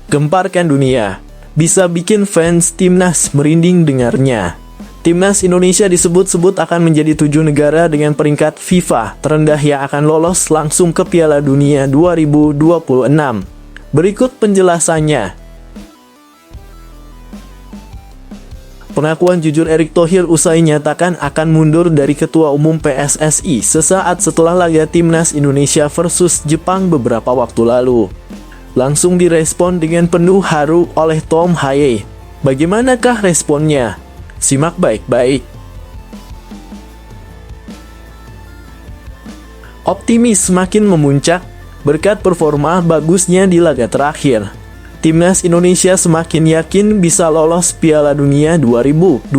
Gemparkan dunia, bisa bikin fans timnas merinding dengarnya. Timnas Indonesia disebut-sebut akan menjadi 7 negara dengan peringkat FIFA terendah yang akan lolos langsung ke Piala Dunia 2026. Berikut penjelasannya. Pengakuan jujur Erick Thohir usai nyatakan akan mundur dari Ketua Umum PSSI sesaat setelah laga Timnas Indonesia versus Jepang beberapa waktu lalu. Langsung direspon dengan penuh haru oleh Tom Haye. Bagaimanakah responnya? Simak baik-baik. Optimis semakin memuncak berkat performa bagusnya di laga terakhir. Timnas Indonesia semakin yakin bisa lolos Piala Dunia 2026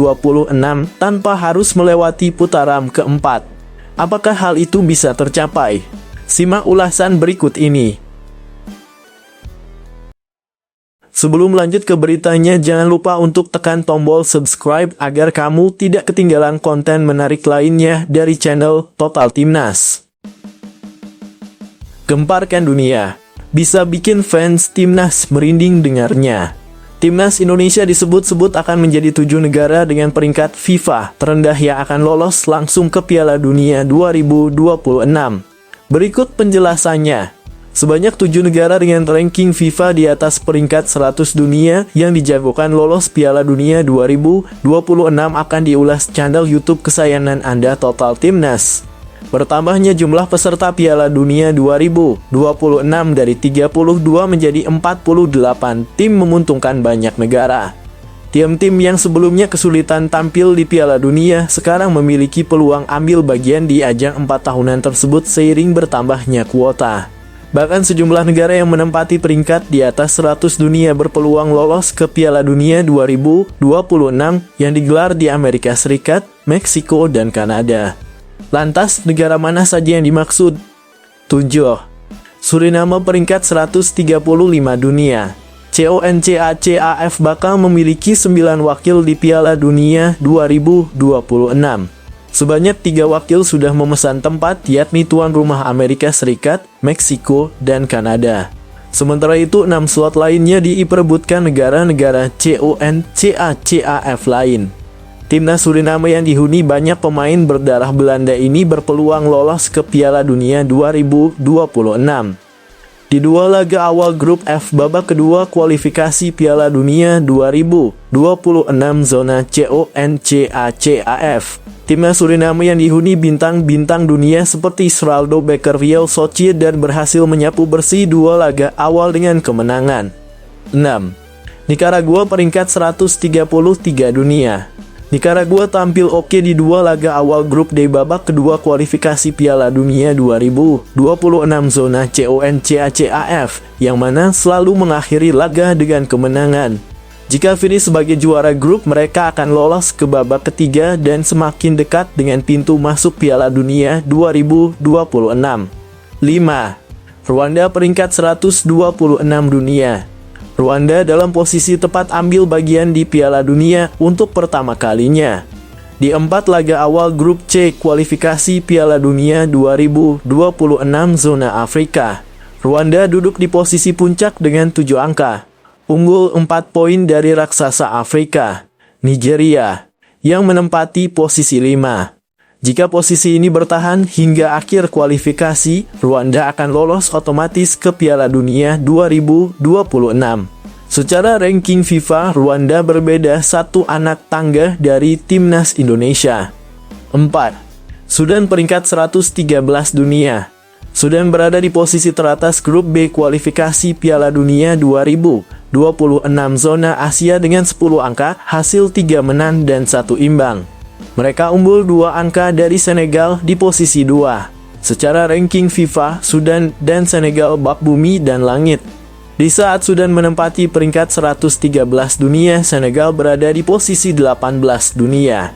tanpa harus melewati putaran keempat. Apakah hal itu bisa tercapai? Simak ulasan berikut ini. Sebelum lanjut ke beritanya, jangan lupa untuk tekan tombol subscribe agar kamu tidak ketinggalan konten menarik lainnya dari channel Total Timnas. Gemparkan dunia, bisa bikin fans timnas merinding dengarnya. Timnas Indonesia disebut-sebut akan menjadi 7 negara dengan peringkat FIFA terendah yang akan lolos langsung ke Piala Dunia 2026. Berikut penjelasannya. Sebanyak 7 negara dengan ranking FIFA di atas peringkat 100 dunia yang dijagokan lolos Piala Dunia 2026 akan diulas channel YouTube kesayangan Anda Total Timnas. Bertambahnya jumlah peserta Piala Dunia 2026 dari 32 menjadi 48 tim menguntungkan banyak negara. Tim-tim yang sebelumnya kesulitan tampil di Piala Dunia sekarang memiliki peluang ambil bagian di ajang 4 tahunan tersebut seiring bertambahnya kuota. Bahkan sejumlah negara yang menempati peringkat di atas 100 dunia berpeluang lolos ke Piala Dunia 2026 yang digelar di Amerika Serikat, Meksiko, dan Kanada. Lantas, negara mana saja yang dimaksud? 7. Suriname peringkat 135 dunia. CONCACAF bakal memiliki 9 wakil di Piala Dunia 2026. Sebanyak 3 wakil sudah memesan tempat, yakni tuan rumah Amerika Serikat, Meksiko, dan Kanada. Sementara itu, 6 slot lainnya diperebutkan negara-negara CONCACAF lain. Timnas Suriname yang dihuni banyak pemain berdarah Belanda ini berpeluang lolos ke Piala Dunia 2026. Di 2 laga awal grup F babak kedua kualifikasi Piala Dunia 2026 zona CONCACAF, Timnas Suriname yang dihuni bintang-bintang dunia seperti Sraldo Beckerwiel Sochie dan berhasil menyapu bersih 2 laga awal dengan kemenangan. 6. Nicaragua peringkat 133 dunia. Nicaragua tampil oke di 2 laga awal grup D babak kedua kualifikasi Piala Dunia 2026 zona CONCACAF, yang mana selalu mengakhiri laga dengan kemenangan. Jika finish sebagai juara grup, mereka akan lolos ke babak ketiga dan semakin dekat dengan pintu masuk Piala Dunia 2026. 5. Rwanda peringkat 126 dunia. Rwanda dalam posisi tepat ambil bagian di Piala Dunia untuk pertama kalinya. Di 4 laga awal grup C kualifikasi Piala Dunia 2026 zona Afrika, Rwanda duduk di posisi puncak dengan 7 angka. Unggul 4 poin dari raksasa Afrika, Nigeria, yang menempati posisi 5. Jika posisi ini bertahan hingga akhir kualifikasi, Rwanda akan lolos otomatis ke Piala Dunia 2026. Secara ranking FIFA, Rwanda berbeda 1 anak tangga dari Timnas Indonesia. 4. Sudan peringkat 113 dunia. Sudan berada di posisi teratas grup B kualifikasi Piala Dunia 2026 zona Asia dengan 10 angka, hasil 3 menang dan 1 imbang. Mereka unggul 2 angka dari Senegal di posisi 2. Secara ranking FIFA, Sudan dan Senegal bak bumi dan langit. Di saat Sudan menempati peringkat 113 dunia, Senegal berada di posisi 18 dunia.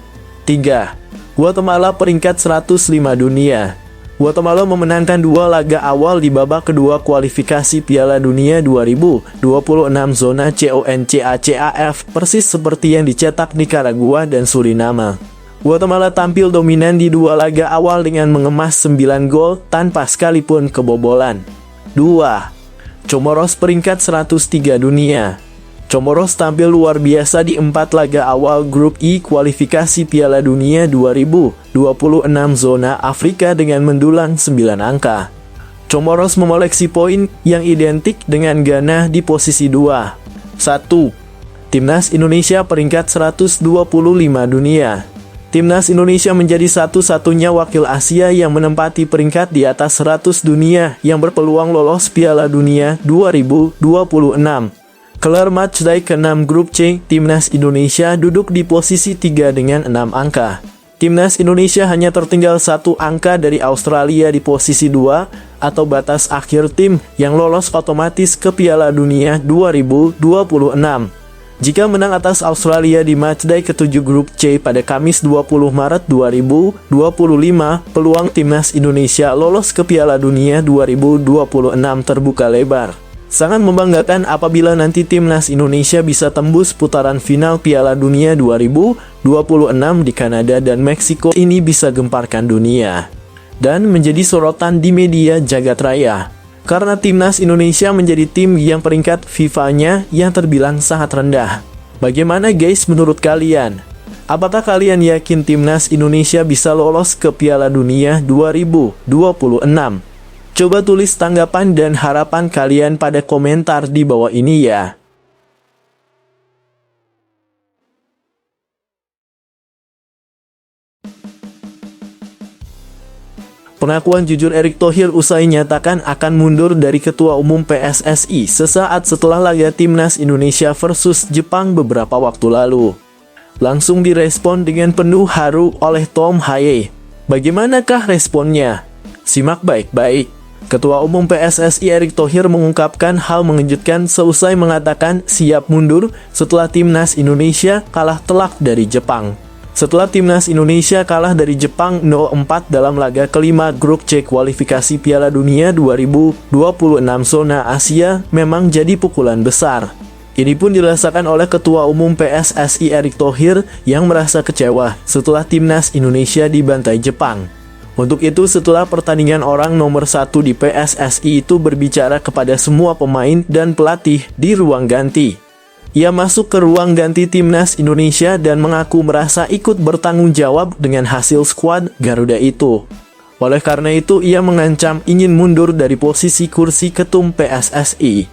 3. Guatemala peringkat 105 dunia. Guatemala memenangkan 2 laga awal di babak kedua kualifikasi Piala Dunia 2026 zona CONCACAF, persis seperti yang dicetak Nicaragua dan Suriname. Guatemala tampil dominan di 2 laga awal dengan mengemas 9 gol tanpa sekalipun kebobolan. 2. Comoros peringkat 103 dunia. Comoros tampil luar biasa di 4 laga awal grup I kualifikasi Piala Dunia 2026 zona Afrika dengan mendulang 9 angka. Comoros memoleksi poin yang identik dengan Ghana di posisi 2. 1. Timnas Indonesia peringkat 125 dunia. Timnas Indonesia menjadi satu-satunya wakil Asia yang menempati peringkat di atas 100 dunia yang berpeluang lolos Piala Dunia 2026. Kelar matchday ke-6 grup C, Timnas Indonesia duduk di posisi 3 dengan 6 angka. Timnas Indonesia hanya tertinggal 1 angka dari Australia di posisi 2 atau batas akhir tim yang lolos otomatis ke Piala Dunia 2026. Jika menang atas Australia di matchday ke-7 grup C pada Kamis 20 Maret 2025, peluang Timnas Indonesia lolos ke Piala Dunia 2026 terbuka lebar. Sangat membanggakan apabila nanti Timnas Indonesia bisa tembus putaran final Piala Dunia 2026 di Kanada dan Meksiko. Ini bisa gemparkan dunia dan menjadi sorotan di media jagat raya. Karena Timnas Indonesia menjadi tim yang peringkat FIFA-nya yang terbilang sangat rendah. Bagaimana guys menurut kalian? Apakah kalian yakin Timnas Indonesia bisa lolos ke Piala Dunia 2026? Coba tulis tanggapan dan harapan kalian pada komentar di bawah ini ya. Pengakuan jujur Erick Thohir usai nyatakan akan mundur dari Ketua Umum PSSI sesaat setelah laga Timnas Indonesia versus Jepang beberapa waktu lalu. Langsung direspon dengan penuh haru oleh Tom Haye. Bagaimanakah responnya? Simak baik-baik. Ketua Umum PSSI Erick Thohir mengungkapkan hal mengejutkan seusai mengatakan siap mundur setelah Timnas Indonesia kalah telak dari Jepang. Setelah Timnas Indonesia kalah dari Jepang 0-4 dalam laga kelima grup C kualifikasi Piala Dunia 2026 zona Asia memang jadi pukulan besar. Ini pun dirasakan oleh Ketua Umum PSSI Erick Thohir yang merasa kecewa setelah Timnas Indonesia dibantai Jepang. Untuk itu setelah pertandingan orang nomor 1 di PSSI itu berbicara kepada semua pemain dan pelatih di ruang ganti. Ia masuk ke ruang ganti Timnas Indonesia dan mengaku merasa ikut bertanggung jawab dengan hasil skuad Garuda itu. Oleh karena itu ia mengancam ingin mundur dari posisi kursi ketum PSSI.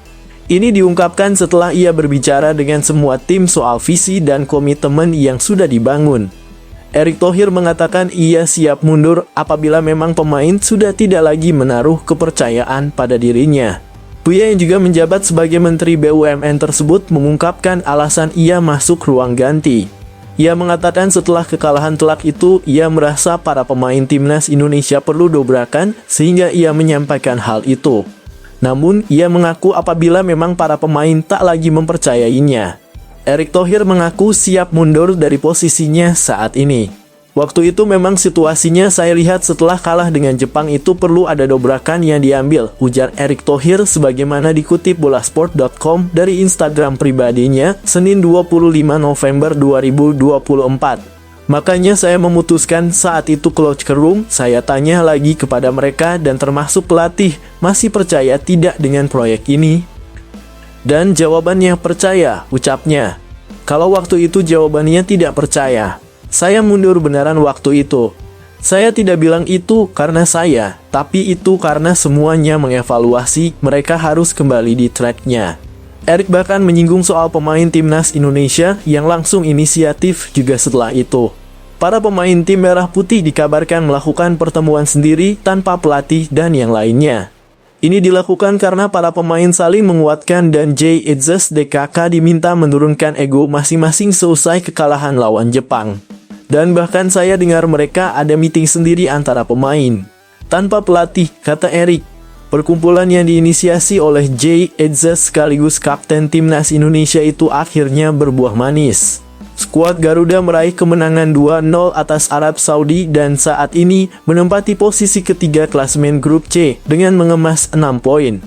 Ini diungkapkan setelah ia berbicara dengan semua tim soal visi dan komitmen yang sudah dibangun. Erick Thohir mengatakan ia siap mundur apabila memang pemain sudah tidak lagi menaruh kepercayaan pada dirinya. Buya yang juga menjabat sebagai Menteri BUMN tersebut mengungkapkan alasan ia masuk ruang ganti. Ia mengatakan setelah kekalahan telak itu, ia merasa para pemain Timnas Indonesia perlu dobrakan sehingga ia menyampaikan hal itu. Namun, ia mengaku apabila memang para pemain tak lagi mempercayainya. Erick Thohir mengaku siap mundur dari posisinya saat ini. Waktu itu memang situasinya saya lihat setelah kalah dengan Jepang itu perlu ada dobrakan yang diambil, ujar Erick Thohir sebagaimana dikutip bolasport.com dari Instagram pribadinya Senin 25 November 2024. Makanya saya memutuskan saat itu locker room, saya tanya lagi kepada mereka dan termasuk pelatih, masih percaya tidak dengan proyek ini? Dan jawabannya percaya, ucapnya. Kalau waktu itu jawabannya tidak percaya. Saya mundur beneran waktu itu. Saya tidak bilang itu karena saya, tapi itu karena semuanya mengevaluasi mereka harus kembali di tracknya. Erick bahkan menyinggung soal pemain Timnas Indonesia yang langsung inisiatif juga setelah itu. Para pemain tim merah putih dikabarkan melakukan pertemuan sendiri tanpa pelatih dan yang lainnya. Ini dilakukan karena para pemain saling menguatkan dan Jay Itzes DKK diminta menurunkan ego masing-masing seusai kekalahan lawan Jepang. Dan bahkan saya dengar mereka ada meeting sendiri antara pemain. Tanpa pelatih, kata Erick. Perkumpulan yang diinisiasi oleh Jay Itzes sekaligus kapten Timnas Indonesia itu akhirnya berbuah manis. Skuad Garuda meraih kemenangan 2-0 atas Arab Saudi dan saat ini menempati posisi ketiga klasemen grup C dengan mengemas 6 poin.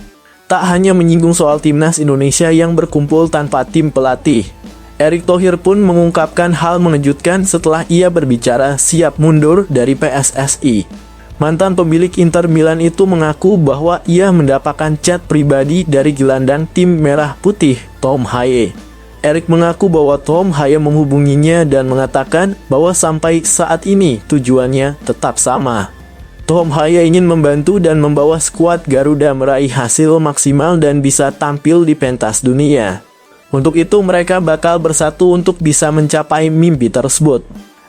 Tak hanya menyinggung soal Timnas Indonesia yang berkumpul tanpa tim pelatih, Erick Thohir pun mengungkapkan hal mengejutkan setelah ia berbicara siap mundur dari PSSI. Mantan pemilik Inter Milan itu mengaku bahwa ia mendapatkan chat pribadi dari gelandang tim Merah Putih, Tom Haye. Erik mengaku bahwa Tom Haye menghubunginya dan mengatakan bahwa sampai saat ini tujuannya tetap sama. Tom Haye ingin membantu dan membawa skuad Garuda meraih hasil maksimal dan bisa tampil di pentas dunia. Untuk itu mereka bakal bersatu untuk bisa mencapai mimpi tersebut.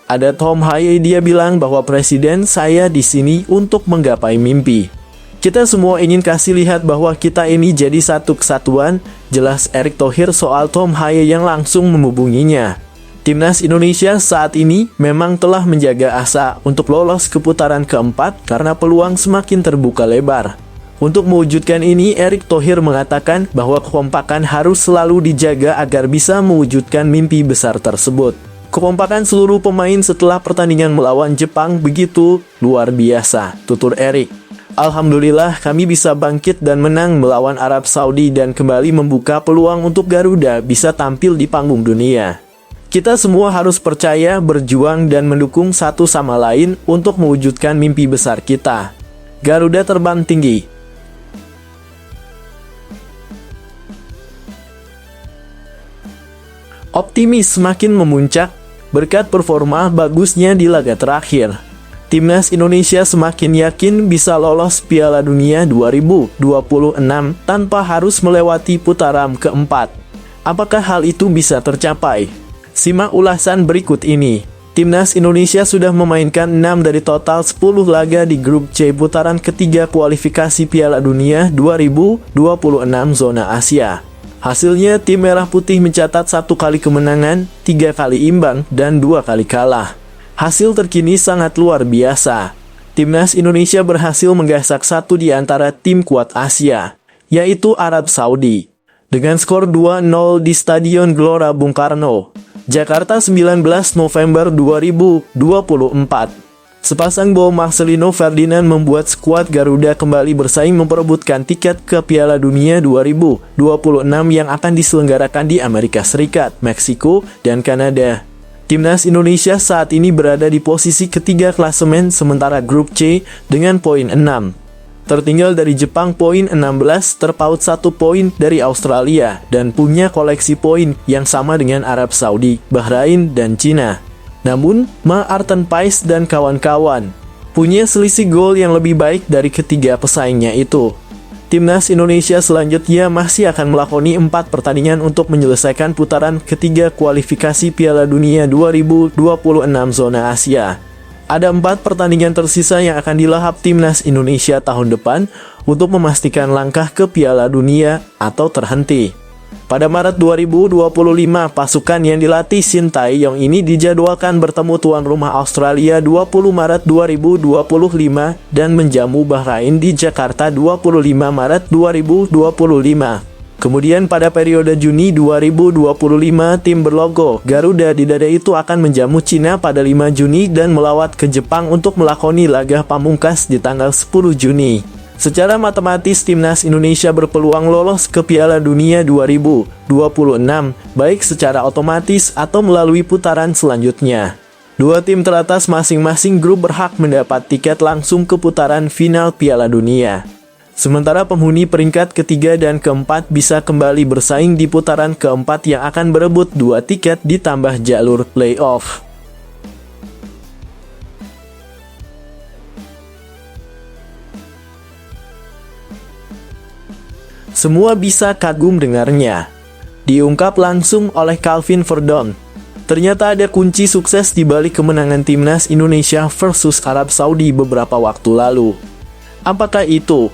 Ada Tom Haye, dia bilang bahwa presiden saya di sini untuk menggapai mimpi. Kita semua ingin kasih lihat bahwa kita ini jadi satu kesatuan, jelas Erick Thohir soal Tom Haye yang langsung menghubunginya. Timnas Indonesia saat ini memang telah menjaga asa untuk lolos ke putaran keempat karena peluang semakin terbuka lebar. Untuk mewujudkan ini, Erick Thohir mengatakan bahwa kekompakan harus selalu dijaga agar bisa mewujudkan mimpi besar tersebut. Kekompakan seluruh pemain setelah pertandingan melawan Jepang begitu luar biasa, tutur Erik. Alhamdulillah kami bisa bangkit dan menang melawan Arab Saudi dan kembali membuka peluang untuk Garuda bisa tampil di panggung dunia. Kita semua harus percaya, berjuang dan mendukung satu sama lain untuk mewujudkan mimpi besar kita. Garuda terbang tinggi. Optimis semakin memuncak berkat performa bagusnya di laga terakhir. Timnas Indonesia semakin yakin bisa lolos Piala Dunia 2026 tanpa harus melewati putaran keempat. Apakah hal itu bisa tercapai? Simak ulasan berikut ini. Timnas Indonesia sudah memainkan 6 dari total 10 laga di grup C putaran ketiga kualifikasi Piala Dunia 2026 zona Asia. Hasilnya, tim Merah Putih mencatat 1 kali kemenangan, 3 kali imbang, dan 2 kali kalah. Hasil terkini sangat luar biasa. Timnas Indonesia berhasil menggasak satu di antara tim kuat Asia, yaitu Arab Saudi. Dengan skor 2-0 di Stadion Gelora Bung Karno, Jakarta 19 November 2024. Sepasang gol Marcelino Ferdinand membuat skuad Garuda kembali bersaing memperebutkan tiket ke Piala Dunia 2026 yang akan diselenggarakan di Amerika Serikat, Meksiko, dan Kanada. Timnas Indonesia saat ini berada di posisi ketiga klasemen sementara grup C dengan poin 6. Tertinggal dari Jepang poin 16, terpaut 1 poin dari Australia, dan punya koleksi poin yang sama dengan Arab Saudi, Bahrain, dan Cina. Namun, Maarten Paes dan kawan-kawan punya selisih gol yang lebih baik dari ketiga pesaingnya itu. Timnas Indonesia selanjutnya masih akan melakoni 4 pertandingan untuk menyelesaikan putaran ketiga kualifikasi Piala Dunia 2026 zona Asia. Ada 4 pertandingan tersisa yang akan dilahap Timnas Indonesia tahun depan untuk memastikan langkah ke Piala Dunia atau terhenti. Pada Maret 2025, pasukan yang dilatih Shin Tae-yong ini dijadwalkan bertemu tuan rumah Australia 20 Maret 2025 dan menjamu Bahrain di Jakarta 25 Maret 2025. Kemudian pada periode Juni 2025, tim berlogo Garuda di dada itu akan menjamu Cina pada 5 Juni dan melawat ke Jepang untuk melakoni laga pamungkas di tanggal 10 Juni. Secara matematis, Timnas Indonesia berpeluang lolos ke Piala Dunia 2026, baik secara otomatis atau melalui putaran selanjutnya. 2 tim teratas masing-masing grup berhak mendapat tiket langsung ke putaran final Piala Dunia. Sementara penghuni peringkat ketiga dan keempat bisa kembali bersaing di putaran keempat yang akan berebut 2 tiket ditambah jalur playoff. Semua bisa kagum dengarnya. Diungkap langsung oleh Calvin Verdon. Ternyata ada kunci sukses di balik kemenangan Timnas Indonesia versus Arab Saudi beberapa waktu lalu. Apakah itu?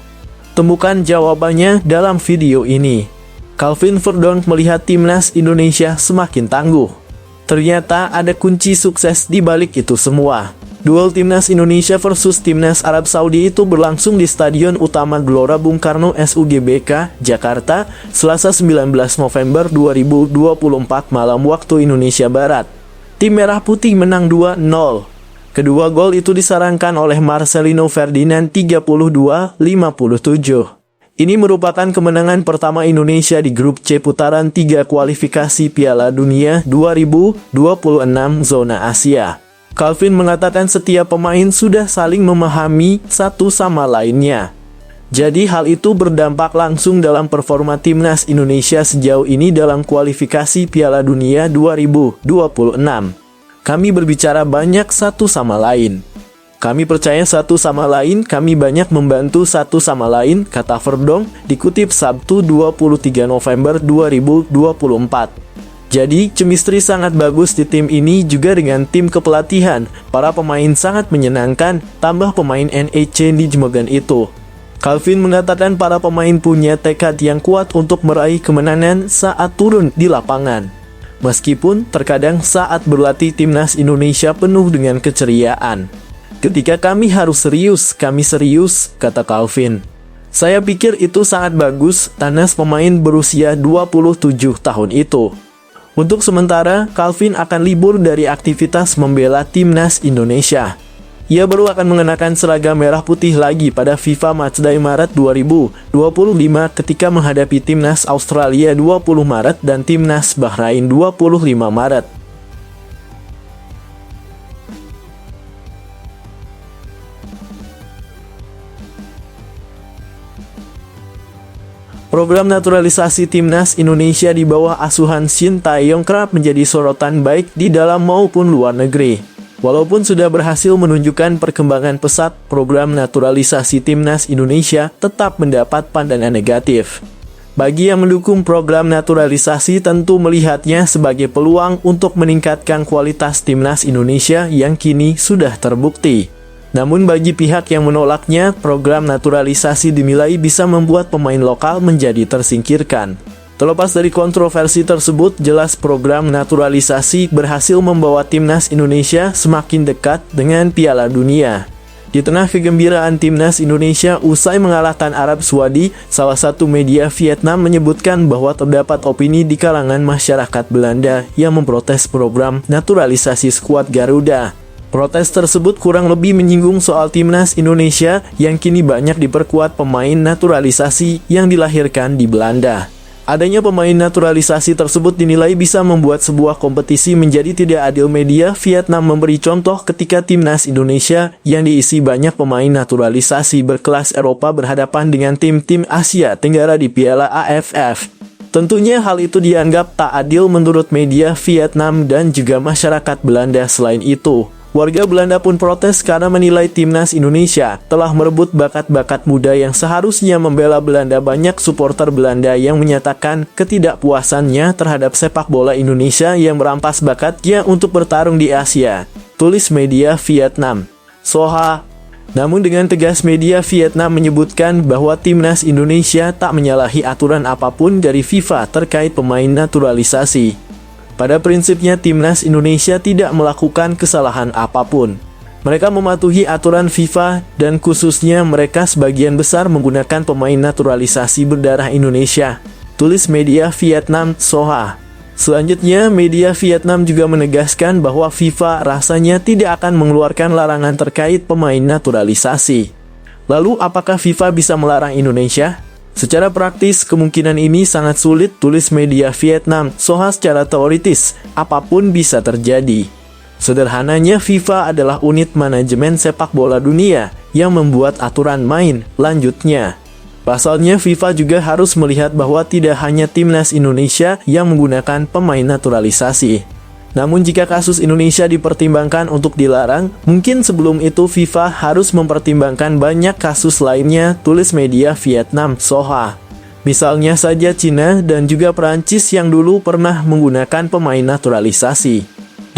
Temukan jawabannya dalam video ini. Calvin Verdon melihat Timnas Indonesia semakin tangguh. Ternyata ada kunci sukses di balik itu semua. Duel Timnas Indonesia versus Timnas Arab Saudi itu berlangsung di Stadion Utama Gelora Bung Karno SUGBK, Jakarta, Selasa 19 November 2024 malam waktu Indonesia Barat. Tim Merah Putih menang 2-0. Kedua gol itu disarankan oleh Marcelino Ferdinand 32-57. Ini merupakan kemenangan pertama Indonesia di grup C putaran 3 kualifikasi Piala Dunia 2026 zona Asia. Calvin mengatakan setiap pemain sudah saling memahami satu sama lainnya. Jadi hal itu berdampak langsung dalam performa timnas Indonesia sejauh ini dalam kualifikasi Piala Dunia 2026. Kami berbicara banyak satu sama lain. Kami percaya satu sama lain, kami banyak membantu satu sama lain, kata Verdonk, dikutip Sabtu 23 November 2024. Jadi, chemistry sangat bagus di tim ini juga dengan tim kepelatihan. Para pemain sangat menyenangkan, tambah pemain NEC Nijmegen itu. Calvin mengatakan para pemain punya tekad yang kuat untuk meraih kemenangan saat turun di lapangan. Meskipun terkadang saat berlatih timnas Indonesia penuh dengan keceriaan. Ketika kami harus serius, kami serius, kata Calvin. Saya pikir itu sangat bagus, Tanas pemain berusia 27 tahun itu. Untuk sementara, Calvin akan libur dari aktivitas membela timnas Indonesia. Ia baru akan mengenakan seragam merah putih lagi pada FIFA Matchday Maret 2025 ketika menghadapi timnas Australia 20 Maret dan timnas Bahrain 25 Maret. Program naturalisasi timnas Indonesia di bawah asuhan Shin Tae-yong kerap menjadi sorotan baik di dalam maupun luar negeri. Walaupun sudah berhasil menunjukkan perkembangan pesat, program naturalisasi timnas Indonesia tetap mendapat pandangan negatif. Bagi yang mendukung program naturalisasi tentu melihatnya sebagai peluang untuk meningkatkan kualitas timnas Indonesia yang kini sudah terbukti. Namun bagi pihak yang menolaknya, program naturalisasi dinilai bisa membuat pemain lokal menjadi tersingkirkan. Terlepas dari kontroversi tersebut, jelas program naturalisasi berhasil membawa timnas Indonesia semakin dekat dengan Piala Dunia. Di tengah kegembiraan timnas Indonesia usai mengalahkan Arab Saudi, salah satu media Vietnam menyebutkan bahwa terdapat opini di kalangan masyarakat Belanda yang memprotes program naturalisasi skuad Garuda. Protes tersebut kurang lebih menyinggung soal timnas Indonesia yang kini banyak diperkuat pemain naturalisasi yang dilahirkan di Belanda. Adanya pemain naturalisasi tersebut dinilai bisa membuat sebuah kompetisi menjadi tidak adil. Media Vietnam memberi contoh ketika timnas Indonesia yang diisi banyak pemain naturalisasi berkelas Eropa berhadapan dengan tim-tim Asia Tenggara di Piala AFF. Tentunya hal itu dianggap tak adil menurut media Vietnam dan juga masyarakat Belanda. Selain itu, warga Belanda pun protes karena menilai timnas Indonesia telah merebut bakat-bakat muda yang seharusnya membela Belanda. Banyak supporter Belanda yang menyatakan ketidakpuasannya terhadap sepak bola Indonesia yang merampas bakatnya untuk bertarung di Asia, tulis media Vietnam. Soha. Namun dengan tegas media Vietnam menyebutkan bahwa timnas Indonesia tak menyalahi aturan apapun dari FIFA terkait pemain naturalisasi. Pada prinsipnya timnas Indonesia tidak melakukan kesalahan apapun. Mereka mematuhi aturan FIFA dan khususnya mereka sebagian besar menggunakan pemain naturalisasi berdarah Indonesia, tulis media Vietnam Soha. Selanjutnya, media Vietnam juga menegaskan bahwa FIFA rasanya tidak akan mengeluarkan larangan terkait pemain naturalisasi. Lalu apakah FIFA bisa melarang Indonesia? Secara praktis, kemungkinan ini sangat sulit, tulis media Vietnam Soha. Secara teoritis, apapun bisa terjadi. Sederhananya, FIFA adalah unit manajemen sepak bola dunia yang membuat aturan main. Lanjutnya, pasalnya FIFA juga harus melihat bahwa tidak hanya timnas Indonesia yang menggunakan pemain naturalisasi. Namun jika kasus Indonesia dipertimbangkan untuk dilarang, mungkin sebelum itu FIFA harus mempertimbangkan banyak kasus lainnya, tulis media Vietnam Soha. Misalnya saja Cina dan juga Perancis yang dulu pernah menggunakan pemain naturalisasi.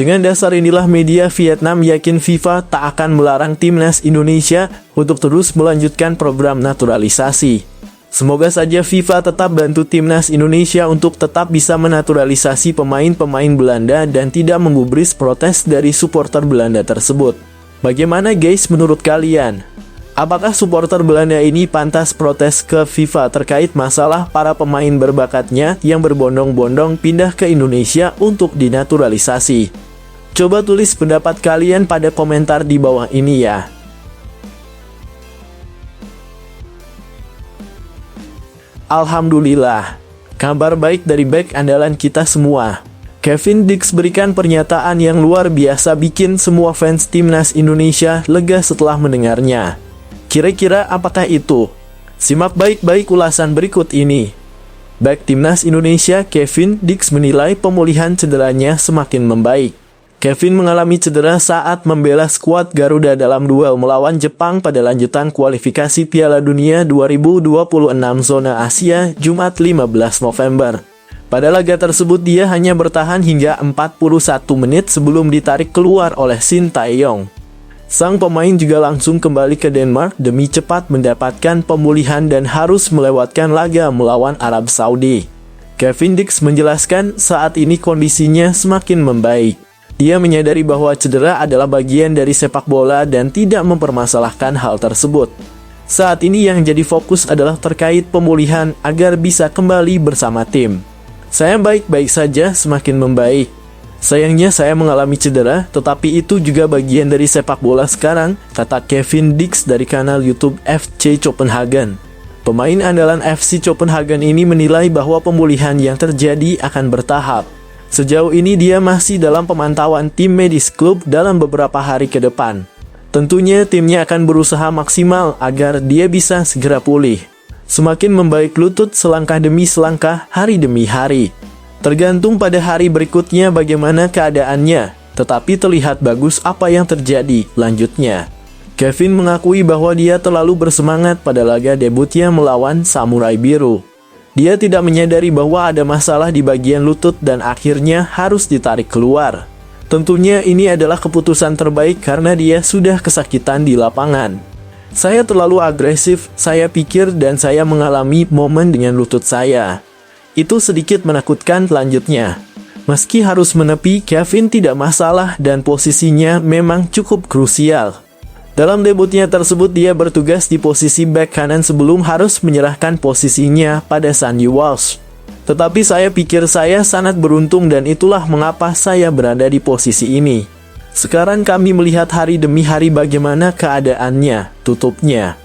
Dengan dasar inilah media Vietnam yakin FIFA tak akan melarang timnas Indonesia untuk terus melanjutkan program naturalisasi. Semoga saja FIFA tetap bantu timnas Indonesia untuk tetap bisa menaturalisasi pemain-pemain Belanda dan tidak menggubris protes dari supporter Belanda tersebut. Bagaimana guys menurut kalian? Apakah supporter Belanda ini pantas protes ke FIFA terkait masalah para pemain berbakatnya yang berbondong-bondong pindah ke Indonesia untuk dinaturalisasi? Coba tulis pendapat kalian pada komentar di bawah ini ya. Alhamdulillah, kabar baik dari bek andalan kita semua. Kevin Dix berikan pernyataan yang luar biasa bikin semua fans timnas Indonesia lega setelah mendengarnya. Kira-kira apakah itu? Simak baik-baik ulasan berikut ini. Bek timnas Indonesia Kevin Dix menilai pemulihan cederanya semakin membaik. Kevin mengalami cedera saat membela skuad Garuda dalam duel melawan Jepang pada lanjutan kualifikasi Piala Dunia 2026 zona Asia Jumat 15 November. Pada laga tersebut dia hanya bertahan hingga 41 menit sebelum ditarik keluar oleh Shin Tae-yong. Sang pemain juga langsung kembali ke Denmark demi cepat mendapatkan pemulihan dan harus melewatkan laga melawan Arab Saudi. Kevin Dix menjelaskan saat ini kondisinya semakin membaik. Dia menyadari bahwa cedera adalah bagian dari sepak bola dan tidak mempermasalahkan hal tersebut. Saat ini yang jadi fokus adalah terkait pemulihan agar bisa kembali bersama tim. Saya baik-baik saja, semakin membaik. Sayangnya saya mengalami cedera, tetapi itu juga bagian dari sepak bola sekarang, kata Kevin Dix dari kanal YouTube FC Copenhagen. Pemain andalan FC Copenhagen ini menilai bahwa pemulihan yang terjadi akan bertahap. Sejauh ini dia masih dalam pemantauan tim medis klub dalam beberapa hari ke depan. Tentunya timnya akan berusaha maksimal agar dia bisa segera pulih. Semakin membaik lutut selangkah demi selangkah, hari demi hari. Tergantung pada hari berikutnya bagaimana keadaannya, tetapi terlihat bagus apa yang terjadi, lanjutnya. Kevin mengakui bahwa dia terlalu bersemangat pada laga debutnya melawan Samurai Biru. Dia tidak menyadari bahwa ada masalah di bagian lutut dan akhirnya harus ditarik keluar. Tentunya ini adalah keputusan terbaik karena dia sudah kesakitan di lapangan. Saya terlalu agresif, saya pikir dan saya mengalami momen dengan lutut saya. Itu sedikit menakutkan, lanjutnya. Meski harus menepi, Kevin tidak masalah dan posisinya memang cukup krusial. Dalam debutnya tersebut dia bertugas di posisi bek kanan sebelum harus menyerahkan posisinya pada Sandy Walsh. Tetapi saya pikir saya sangat beruntung dan itulah mengapa saya berada di posisi ini. Sekarang kami melihat hari demi hari bagaimana keadaannya, tutupnya.